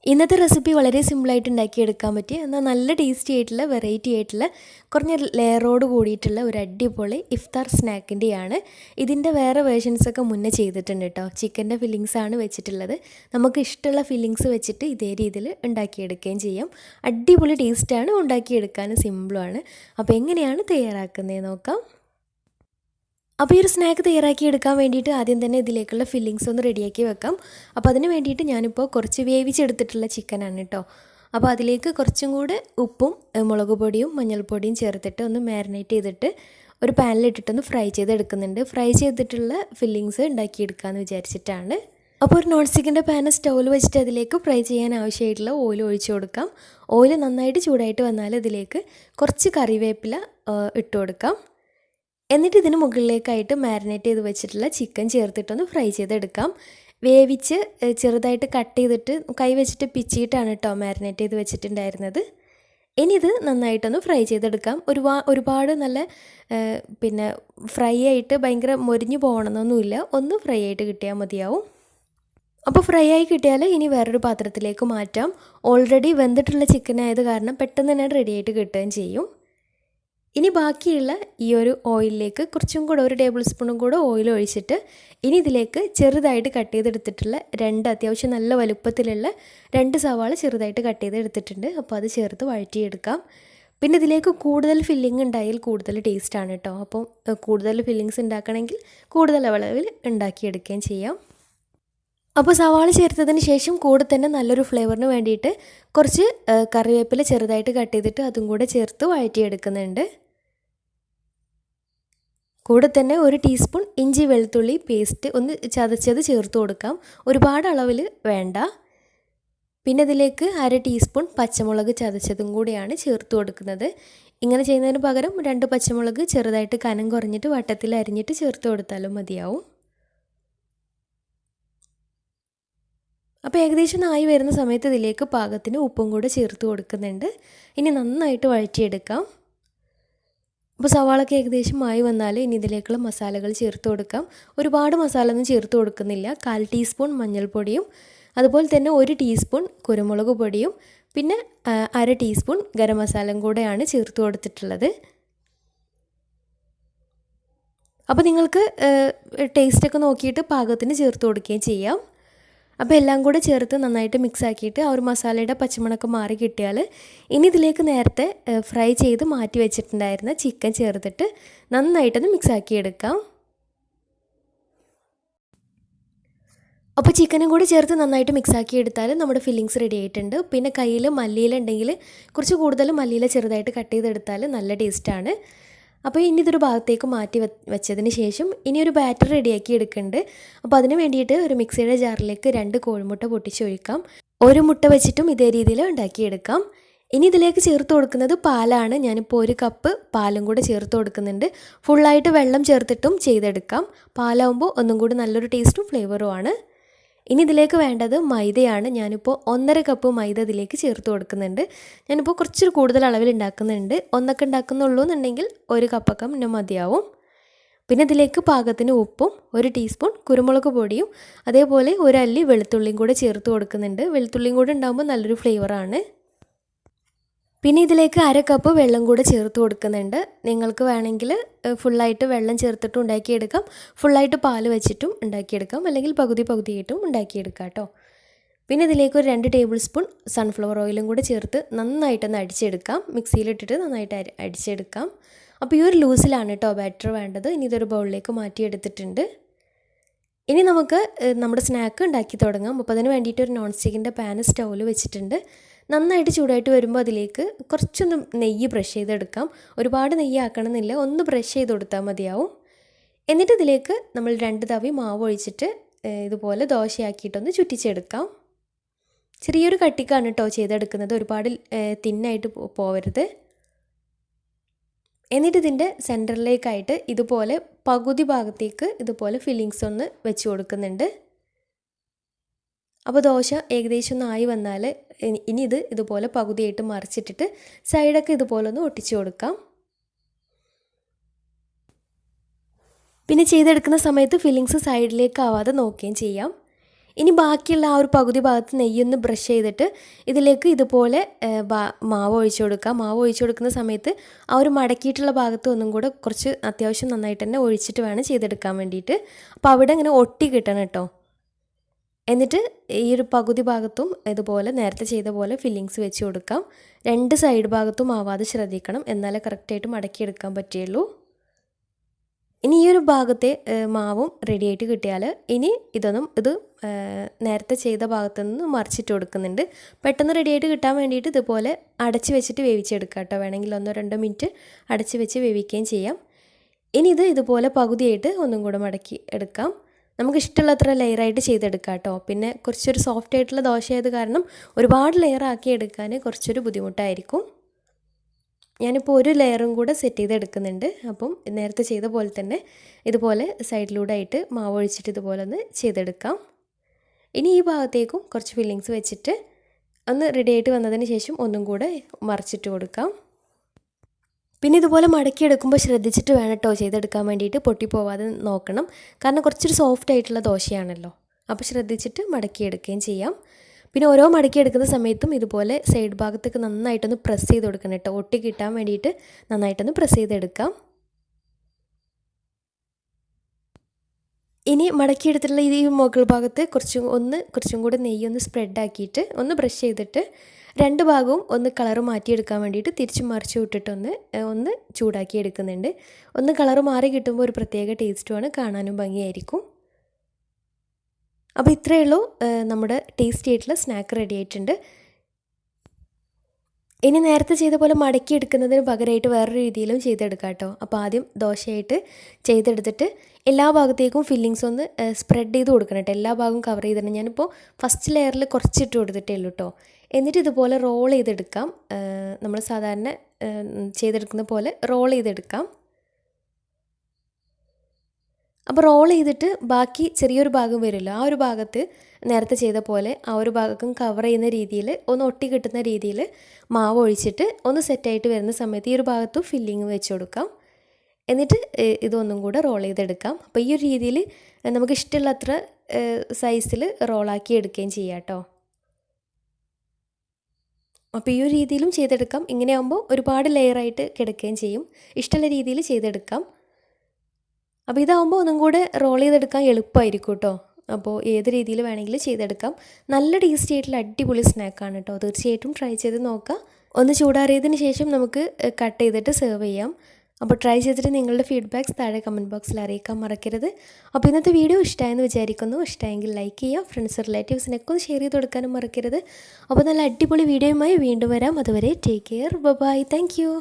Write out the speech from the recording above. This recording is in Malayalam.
ഇന്നത്തെ റെസിപ്പി വളരെ സിമ്പിളായിട്ട് ഉണ്ടാക്കിയെടുക്കാൻ പറ്റിയ എന്നാൽ നല്ല ടേസ്റ്റി ആയിട്ടുള്ള വെറൈറ്റി ആയിട്ടുള്ള കുറഞ്ഞ ലെയറോട് കൂടിയിട്ടുള്ള ഒരു അടിപൊളി ഇഫ്താർ സ്നാക്കിൻ്റെയാണ്. ഇതിൻ്റെ വേറെ വേർഷൻസൊക്കെ മുന്നേ ചെയ്തിട്ടുണ്ട് കേട്ടോ. ചിക്കൻ്റെ ഫില്ലിങ്സാണ് വെച്ചിട്ടുള്ളത്. നമുക്ക് ഇഷ്ടമുള്ള ഫില്ലിങ്സ് വെച്ചിട്ട് ഇതേ രീതിയിൽ ഉണ്ടാക്കിയെടുക്കുകയും ചെയ്യാം. അടിപൊളി ടേസ്റ്റാണ്, ഉണ്ടാക്കിയെടുക്കാൻ സിമ്പിളുമാണ്. അപ്പോൾ എങ്ങനെയാണ് തയ്യാറാക്കുന്നത് നോക്കാം. അപ്പോൾ ഈ ഒരു സ്നാക്ക് തയ്യാറാക്കി എടുക്കാൻ വേണ്ടിയിട്ട് ആദ്യം തന്നെ ഇതിലേക്കുള്ള ഫില്ലിങ്സ് ഒന്ന് റെഡിയാക്കി വെക്കാം. അപ്പോൾ അതിന് വേണ്ടിയിട്ട് ഞാനിപ്പോൾ കുറച്ച് വേവിച്ചെടുത്തിട്ടുള്ള ചിക്കനാണ് കേട്ടോ. അപ്പോൾ അതിലേക്ക് കുറച്ചും കൂടെ ഉപ്പും മുളക് പൊടിയും മഞ്ഞൾപ്പൊടിയും ചേർത്തിട്ട് ഒന്ന് മാരിനേറ്റ് ചെയ്തിട്ട് ഒരു പാനിലിട്ടിട്ടൊന്ന് ഫ്രൈ ചെയ്തെടുക്കുന്നുണ്ട്. ഫ്രൈ ചെയ്തിട്ടുള്ള ഫില്ലിങ്സ് ഉണ്ടാക്കിയെടുക്കാമെന്ന് വിചാരിച്ചിട്ടാണ്. അപ്പോൾ ഒരു നോൺ സ്റ്റിക്കിൻ്റെ പാന് സ്റ്റൗവിൽ വെച്ചിട്ട് അതിലേക്ക് ഫ്രൈ ചെയ്യാൻ ആവശ്യമായിട്ടുള്ള ഓയിൽ ഒഴിച്ചു കൊടുക്കാം. ഓയിൽ നന്നായിട്ട് ചൂടായിട്ട് വന്നാൽ ഇതിലേക്ക് കുറച്ച് കറിവേപ്പില ഇട്ട് കൊടുക്കാം. എന്നിട്ട് ഇതിന് മുകളിലേക്കായിട്ട് മാരിനേറ്റ് ചെയ്ത് വെച്ചിട്ടുള്ള ചിക്കൻ ചേർത്തിട്ടൊന്ന് ഫ്രൈ ചെയ്തെടുക്കാം. വേവിച്ച് ചെറുതായിട്ട് കട്ട് ചെയ്തിട്ട് കൈ വെച്ചിട്ട് പിച്ചിയിട്ടാണ് കേട്ടോ മാരിനേറ്റ് ചെയ്ത് വെച്ചിട്ടുണ്ടായിരുന്നത്. ഇനി ഇത് നന്നായിട്ടൊന്ന് ഫ്രൈ ചെയ്തെടുക്കാം. ഒരുപാട് നല്ല ഫ്രൈ ആയിട്ട് ഭയങ്കര മൊരിഞ്ഞു പോകണമെന്നൊന്നുമില്ല, ഒന്ന് ഫ്രൈ ആയിട്ട് കിട്ടിയാൽ മതിയാവും. അപ്പോൾ ഫ്രൈ ആയി കിട്ടിയാൽ ഇനി വേറൊരു പാത്രത്തിലേക്ക് മാറ്റാം. ഓൾറെഡി വെന്തിട്ടുള്ള ചിക്കൻ ആയത് കാരണം പെട്ടെന്ന് തന്നെ റെഡി ആയിട്ട് കിട്ടുകയും ചെയ്യും. ഇനി ബാക്കിയുള്ള ഈ ഒരു ഓയിലിലേക്ക് കുറച്ചും കൂടെ ഒരു ടേബിൾ സ്പൂണും കൂടെ ഓയിൽ ഒഴിച്ചിട്ട് ഇനി ഇതിലേക്ക് ചെറുതായിട്ട് കട്ട് ചെയ്തെടുത്തിട്ടുള്ള അത്യാവശ്യം നല്ല വലുപ്പത്തിലുള്ള 2 സവാള ചെറുതായിട്ട് കട്ട് ചെയ്തെടുത്തിട്ടുണ്ട്. അപ്പോൾ അത് ചേർത്ത് വഴറ്റിയെടുക്കാം. പിന്നെ ഇതിലേക്ക് കൂടുതൽ ഫില്ലിംഗ് ഉണ്ടായാൽ കൂടുതൽ ടേസ്റ്റാണ് കേട്ടോ. അപ്പോൾ കൂടുതൽ ഫില്ലിങ്സ് ഉണ്ടാക്കണമെങ്കിൽ കൂടുതൽ അളവിൽ ഉണ്ടാക്കിയെടുക്കുകയും ചെയ്യാം. അപ്പോൾ സവാള ചേർത്തതിന് ശേഷം കൂടെ തന്നെ നല്ലൊരു ഫ്ലേവറിന് വേണ്ടിയിട്ട് കുറച്ച് കറിവേപ്പില ചെറുതായിട്ട് കട്ട് ചെയ്തിട്ട് അതും കൂടെ ചേർത്ത് വഴറ്റിയെടുക്കുന്നുണ്ട്. കൂടെ തന്നെ 1 ടീസ്പൂൺ ഇഞ്ചി വെളുത്തുള്ളി പേസ്റ്റ് ഒന്ന് ചതച്ചത് ചേർത്ത് കൊടുക്കാം. ഒരുപാട് അളവിൽ വേണ്ട. പിന്നെ ഇതിലേക്ക് 1/2 ടീസ്പൂൺ പച്ചമുളക് ചതച്ചതും കൂടിയാണ് ചേർത്ത് കൊടുക്കുന്നത്. ഇങ്ങനെ ചെയ്യുന്നതിന് പകരം 2 പച്ചമുളക് ചെറുതായിട്ട് കനം കുറഞ്ഞിട്ട് വട്ടത്തിൽ അരിഞ്ഞിട്ട് ചേർത്ത് കൊടുത്താലും മതിയാവും. അപ്പോൾ ഏകദേശം ആയി വരുന്ന സമയത്ത് ഇതിലേക്ക് പാകത്തിന് ഉപ്പും കൂടെ ചേർത്ത് കൊടുക്കുന്നുണ്ട്. ഇനി നന്നായിട്ട് വഴറ്റിയെടുക്കാം. അപ്പോൾ സവാളൊക്കെ ഏകദേശം ആയി വന്നാൽ ഇനി ഇതിലേക്കുള്ള മസാലകൾ ചേർത്ത് കൊടുക്കാം. ഒരുപാട് മസാല ഒന്നും ചേർത്ത് കൊടുക്കുന്നില്ല. 1/4 ടീസ്പൂൺ മഞ്ഞൾപ്പൊടിയും അതുപോലെ തന്നെ 1 ടീസ്പൂൺ കുരുമുളക് പൊടിയും പിന്നെ 1/2 ടീസ്പൂൺ ഗരം മസാലയും കൂടെയാണ് ചേർത്ത് കൊടുത്തിട്ടുള്ളത്. അപ്പോൾ നിങ്ങൾക്ക് ടേസ്റ്റൊക്കെ നോക്കിയിട്ട് പാകത്തിന് ചേർത്ത് കൊടുക്കുകയും ചെയ്യാം. അപ്പോൾ എല്ലാം കൂടെ ചേർത്ത് നന്നായിട്ട് മിക്സ് ആക്കിയിട്ട് ആ ഒരു മസാലയുടെ പച്ചമണമൊക്കെ മാറി കിട്ടിയാൽ ഇനി ഇതിലേക്ക് നേരത്തെ ഫ്രൈ ചെയ്ത് മാറ്റി വെച്ചിട്ടുണ്ടായിരുന്ന ചിക്കൻ ചേർത്തിട്ട് നന്നായിട്ടൊന്ന് മിക്സ് ആക്കിയെടുക്കാം. അപ്പോൾ ചിക്കനും കൂടി ചേർത്ത് നന്നായിട്ട് മിക്സ് ആക്കി എടുത്താൽ നമ്മുടെ ഫില്ലിങ്സ് റെഡി ആയിട്ടുണ്ട്. പിന്നെ കയ്യിൽ മല്ലിയില ഉണ്ടെങ്കിൽ കുറച്ച് കൂടുതൽ മല്ലിയില ചെറുതായിട്ട് കട്ട് ചെയ്തെടുത്താൽ നല്ല ടേസ്റ്റാണ്. അപ്പോൾ ഇനി ഇതൊരു ഭാഗത്തേക്ക് മാറ്റി വെച്ചതിന് ശേഷം ഇനി ഒരു ബാറ്റർ റെഡിയാക്കി എടുക്കുന്നുണ്ട്. അപ്പോൾ അതിന് വേണ്ടിയിട്ട് ഒരു മിക്സിയുടെ ജാറിലേക്ക് 2 കോഴിമുട്ട പൊട്ടിച്ചൊഴിക്കാം. ഒരു മുട്ട വെച്ചിട്ടും ഇതേ രീതിയിൽ ഉണ്ടാക്കിയെടുക്കാം. ഇനി ഇതിലേക്ക് ചേർത്ത് കൊടുക്കുന്നത് പാലാണ്. ഞാനിപ്പോൾ 1 കപ്പ് പാലും കൂടെ ചേർത്ത് കൊടുക്കുന്നുണ്ട്. ഫുള്ളായിട്ട് വെള്ളം ചേർത്തിട്ടും ചെയ്തെടുക്കാം. പാലാവുമ്പോൾ ഒന്നും കൂടി നല്ലൊരു ടേസ്റ്റും ഫ്ലേവറുമാണ്. ഇനി ഇതിലേക്ക് വേണ്ടത് മൈദയാണ്. ഞാനിപ്പോൾ 1.5 കപ്പ് മൈദ ഇതിലേക്ക് ചേർത്ത് കൊടുക്കുന്നുണ്ട്. ഞാനിപ്പോൾ കുറച്ചൊരു കൂടുതൽ അളവിൽ ഉണ്ടാക്കുന്നുണ്ട്. ഒന്നൊക്കെ ഉണ്ടാക്കുന്നുള്ളൂ എന്നുണ്ടെങ്കിൽ 1 കപ്പൊക്കെ പിന്നെ മതിയാവും. പിന്നെ ഇതിലേക്ക് പാകത്തിന് ഉപ്പും 1 ടീസ്പൂൺ കുരുമുളക് പൊടിയും അതേപോലെ 1 അല്ലി വെളുത്തുള്ളിയും കൂടെ ചേർത്ത് കൊടുക്കുന്നുണ്ട്. വെളുത്തുള്ളിയും കൂടെ ഉണ്ടാകുമ്പോൾ നല്ലൊരു ഫ്ലേവറാണ്. പിന്നെ ഇതിലേക്ക് 1/2 കപ്പ് വെള്ളം കൂടെ ചേർത്ത് കൊടുക്കുന്നുണ്ട്. നിങ്ങൾക്ക് വേണമെങ്കിൽ ഫുള്ളായിട്ട് വെള്ളം ചേർത്തിട്ടും ഉണ്ടാക്കിയെടുക്കാം, ഫുള്ളായിട്ട് പാൽ വെച്ചിട്ടും ഉണ്ടാക്കിയെടുക്കാം, അല്ലെങ്കിൽ പകുതിയായിട്ടും ഉണ്ടാക്കിയെടുക്കാം കേട്ടോ. പിന്നെ ഇതിലേക്ക് ഒരു 2 ടേബിൾ സ്പൂൺ സൺഫ്ലവർ ഓയിലും കൂടെ ചേർത്ത് നന്നായിട്ടൊന്ന് അടിച്ചെടുക്കാം. മിക്സിയിലിട്ടിട്ട് നന്നായിട്ട് അടിച്ചെടുക്കാം. അപ്പോൾ ഈ ഒരു ലൂസിലാണ് കേട്ടോ ബാറ്റർ വേണ്ടത്. ഇനി ഇതൊരു ബൗളിലേക്ക് മാറ്റിയെടുത്തിട്ടുണ്ട്. ഇനി നമുക്ക് നമ്മുടെ സ്നാക്ക് ഉണ്ടാക്കി തുടങ്ങാം. അപ്പോൾ അതിന് വേണ്ടിയിട്ട് ഒരു നോൺ സ്റ്റിക്കിൻ്റെ പാന് സ്റ്റൗവിൽ വെച്ചിട്ടുണ്ട്. നന്നായിട്ട് ചൂടായിട്ട് വരുമ്പോൾ അതിലേക്ക് കുറച്ചൊന്ന് നെയ്യ് ബ്രഷ് ചെയ്തെടുക്കാം. ഒരുപാട് നെയ്യ് ആക്കണമെന്നില്ല, ഒന്ന് ബ്രഷ് ചെയ്ത് കൊടുത്താൽ മതിയാവും. എന്നിട്ട് ഇതിലേക്ക് നമ്മൾ 2 തവി മാവ് ഒഴിച്ചിട്ട് ഇതുപോലെ ദോശയാക്കിയിട്ടൊന്ന് ചുറ്റിച്ചെടുക്കാം. ചെറിയൊരു കട്ടിക്കാണ് കേട്ടോ ചെയ്തെടുക്കുന്നത്, ഒരുപാട് തിന്നായിട്ട് പോവരുത്. എന്നിട്ട് ഇതിൻ്റെ സെൻറ്ററിലേക്കായിട്ട് ഇതുപോലെ പകുതി ഭാഗത്തേക്ക് ഇതുപോലെ ഫില്ലിങ്സ് ഒന്ന് വെച്ച് കൊടുക്കുന്നുണ്ട്. അപ്പോൾ ദോശ ഏകദേശം ഒന്ന് ആയി വന്നാൽ ഇനി ഇതുപോലെ പകുതിയായിട്ട് മറിച്ചിട്ടിട്ട് സൈഡൊക്കെ ഇതുപോലെ ഒന്ന് ഒട്ടിച്ചു കൊടുക്കാം. പിന്നെ ചെയ്തെടുക്കുന്ന സമയത്ത് ഫില്ലിങ്സ് സൈഡിലേക്ക് ആവാതെ നോക്കുകയും ചെയ്യാം. ഇനി ബാക്കിയുള്ള ആ ഒരു പകുതി ഭാഗത്ത് നെയ്യൊന്ന് ബ്രഷ് ചെയ്തിട്ട് ഇതിലേക്ക് ഇതുപോലെ മാവ് ഒഴിച്ചു കൊടുക്കുക. മാവ് ഒഴിച്ചു കൊടുക്കുന്ന സമയത്ത് ആ ഒരു മടക്കിയിട്ടുള്ള ഭാഗത്ത് ഒന്നും കൂടെ കുറച്ച് അത്യാവശ്യം നന്നായിട്ട് തന്നെ ഒഴിച്ചിട്ട് വേണം ചെയ്തെടുക്കാൻ വേണ്ടിയിട്ട്. അപ്പോൾ അവിടെ ഇങ്ങനെ ഒട്ടി കിട്ടണം കേട്ടോ. എന്നിട്ട് ഈ ഒരു പകുതി ഭാഗത്തും ഇതുപോലെ നേരത്തെ ചെയ്ത പോലെ ഫില്ലിങ്സ് വെച്ച് കൊടുക്കാം. 2 സൈഡ് ഭാഗത്തും ആവാതെ ശ്രദ്ധിക്കണം, എന്നാലേ കറക്റ്റായിട്ട് മടക്കിയെടുക്കാൻ പറ്റുള്ളൂ. ഇനി ഈ ഒരു ഭാഗത്തെ മാവും റെഡി ആയിട്ട് കിട്ടിയാൽ ഇനി ഇത് നേരത്തെ ചെയ്ത ഭാഗത്തു നിന്ന് മറിച്ചിട്ട് കൊടുക്കുന്നുണ്ട്. പെട്ടെന്ന് റെഡി ആയിട്ട് കിട്ടാൻ വേണ്ടിയിട്ട് ഇതുപോലെ അടച്ച് വെച്ചിട്ട് വേവിച്ചെടുക്കാം കേട്ടോ. വേണമെങ്കിൽ 1-2 മിനിറ്റ് അടച്ച് വെച്ച് വേവിക്കുകയും ചെയ്യാം. ഇനി ഇതുപോലെ പകുതിയായിട്ട് ഒന്നും കൂടെ മടക്കി എടുക്കാം. നമുക്ക് ഇഷ്ടമുള്ളത്ര ലെയറായിട്ട് ചെയ്തെടുക്കാം കേട്ടോ. പിന്നെ കുറച്ചൊരു സോഫ്റ്റ് ആയിട്ടുള്ള ദോശയായത് കാരണം ഒരുപാട് ലെയർ ആക്കി എടുക്കാൻ കുറച്ചൊരു ബുദ്ധിമുട്ടായിരിക്കും. ഞാനിപ്പോൾ ഒരു ലെയറും കൂടെ സെറ്റ് ചെയ്തെടുക്കുന്നുണ്ട്. അപ്പം നേരത്തെ ചെയ്ത പോലെ തന്നെ ഇതുപോലെ സൈഡിലൂടെ ആയിട്ട് മാവ് ഒഴിച്ചിട്ട് ഇതുപോലെ ഒന്ന് ചെയ്തെടുക്കാം. ഇനി ഈ ഭാഗത്തേക്കും കുറച്ച് ഫില്ലിങ്സ് വെച്ചിട്ട് ഒന്ന് റെഡി ആയിട്ട് വന്നതിന് ശേഷം ഒന്നും കൂടെ മറിച്ചിട്ട് കൊടുക്കാം. പിന്നെ ഇതുപോലെ മടക്കിയെടുക്കുമ്പോൾ ശ്രദ്ധിച്ചിട്ട് വേണം കേട്ടോ ചെയ്തെടുക്കാൻ വേണ്ടിയിട്ട്, പൊട്ടിപ്പോവാതെ നോക്കണം. കാരണം കുറച്ചൊരു സോഫ്റ്റ് ആയിട്ടുള്ള ദോശയാണല്ലോ. അപ്പോൾ ശ്രദ്ധിച്ചിട്ട് മടക്കിയെടുക്കുകയും ചെയ്യാം. പിന്നെ ഓരോ മടക്കിയെടുക്കുന്ന സമയത്തും ഇതുപോലെ സൈഡ് ഭാഗത്തേക്ക് നന്നായിട്ടൊന്ന് പ്രസ് ചെയ്ത് കൊടുക്കണം കേട്ടോ. ഒട്ടി കിട്ടാൻ വേണ്ടിയിട്ട് നന്നായിട്ടൊന്ന് പ്രസ് ചെയ്തെടുക്കാം. ഇനി മടക്കിയെടുത്തിട്ടുള്ള ഈ മുകൾ ഭാഗത്ത് കുറച്ചും കൂടെ നെയ്യൊന്ന് സ്പ്രെഡാക്കിയിട്ട് ഒന്ന് ബ്രഷ് ചെയ്തിട്ട് 2 ഭാഗവും ഒന്ന് കളർ മാറ്റിയെടുക്കാൻ വേണ്ടിയിട്ട് തിരിച്ച് മറിച്ച് വിട്ടിട്ട് ഒന്ന് ചൂടാക്കി എടുക്കുന്നുണ്ട്. ഒന്ന് കളർ മാറി കിട്ടുമ്പോൾ ഒരു പ്രത്യേക ടേസ്റ്റുമാണ്, കാണാനും ഭംഗിയായിരിക്കും. അപ്പോൾ ഇത്രയേ ഉള്ളൂ, നമ്മുടെ ടേസ്റ്റി ആയിട്ടുള്ള സ്നാക്ക് റെഡി ആയിട്ടുണ്ട്. ഇനി നേരത്തെ ചെയ്ത പോലെ മടക്കിയെടുക്കുന്നതിന് പകരമായിട്ട് വേറൊരു രീതിയിലും ചെയ്തെടുക്കാം കേട്ടോ. അപ്പോൾ ആദ്യം ദോശയായിട്ട് ചെയ്തെടുത്തിട്ട് എല്ലാ ഭാഗത്തേക്കും ഫില്ലിങ്സ് ഒന്ന് സ്പ്രെഡ് ചെയ്ത് കൊടുക്കണം കേട്ടോ. എല്ലാ ഭാഗവും കവർ ചെയ്തിട്ടുണ്ട്. ഞാനിപ്പോൾ ഫസ്റ്റ് ലെയറിൽ കുറച്ചിട്ട് കൊടുത്തിട്ടേ ഉള്ളൂ കേട്ടോ. എന്നിട്ട് ഇതുപോലെ റോൾ ചെയ്തെടുക്കാം. നമ്മൾ സാധാരണ ചെയ്തെടുക്കുന്ന പോലെ റോൾ ചെയ്തെടുക്കാം. അപ്പോൾ റോൾ ചെയ്തിട്ട് ബാക്കി ചെറിയൊരു ഭാഗം വരുമല്ലോ, ആ ഒരു ഭാഗത്ത് നേരത്തെ ചെയ്ത പോലെ ആ ഒരു ഭാഗം കവർ ചെയ്യുന്ന രീതിയിൽ ഒന്ന് ഒട്ടി കിട്ടുന്ന രീതിയിൽ മാവ് ഒഴിച്ചിട്ട് ഒന്ന് സെറ്റായിട്ട് വരുന്ന സമയത്ത് ഈ ഒരു ഭാഗത്തും ഫില്ലിങ് വെച്ച് കൊടുക്കാം. എന്നിട്ട് ഇതൊന്നും കൂടെ റോൾ ചെയ്തെടുക്കാം. അപ്പോൾ ഈ ഒരു രീതിയിൽ നമുക്ക് ഇഷ്ടമുള്ളത്ര സൈസിൽ റോളാക്കി എടുക്കുകയും ചെയ്യാം കേട്ടോ. അപ്പോൾ ഈ ഒരു രീതിയിലും ചെയ്തെടുക്കാം. ഇങ്ങനെയാകുമ്പോൾ ഒരുപാട് ലെയറായിട്ട് കിടക്കുകയും ചെയ്യും. ഇഷ്ടമുള്ള രീതിയിൽ ചെയ്തെടുക്കാം. അപ്പോൾ ഇതാകുമ്പോൾ ഒന്നും കൂടെ റോൾ ചെയ്തെടുക്കാൻ എളുപ്പമായിരിക്കും കേട്ടോ. അപ്പോൾ ഏത് രീതിയിൽ വേണമെങ്കിലും ചെയ്തെടുക്കാം. നല്ല ടേസ്റ്റി ആയിട്ടുള്ള അടിപൊളി സ്നാക്കാണ് കേട്ടോ. തീർച്ചയായിട്ടും ട്രൈ ചെയ്ത് നോക്കാം. ഒന്ന് ചൂടാറിയതിന് ശേഷം നമുക്ക് കട്ട് ചെയ്തിട്ട് സെർവ് ചെയ്യാം. അപ്പോൾ ട്രൈ ചെയ്തിട്ട് നിങ്ങളുടെ ഫീഡ്ബാക്ക്സ് താഴെ കമൻറ്റ് ബോക്സിൽ അറിയിക്കാൻ മറക്കരുത്. അപ്പോൾ ഇന്നത്തെ വീഡിയോ ഇഷ്ടമായെന്ന് വിചാരിക്കുന്നു. ഇഷ്ടമായെങ്കിൽ ലൈക്ക് ചെയ്യുക, ഫ്രണ്ട്സ് റിലേറ്റീവ്സിനൊക്കെ ഒന്ന് ഷെയർ ചെയ്ത് കൊടുക്കാനും മറക്കരുത്. അപ്പോൾ നല്ല അടിപൊളി വീഡിയോയുമായി വീണ്ടും വരാം. അതുവരെ take care, bye, thank U.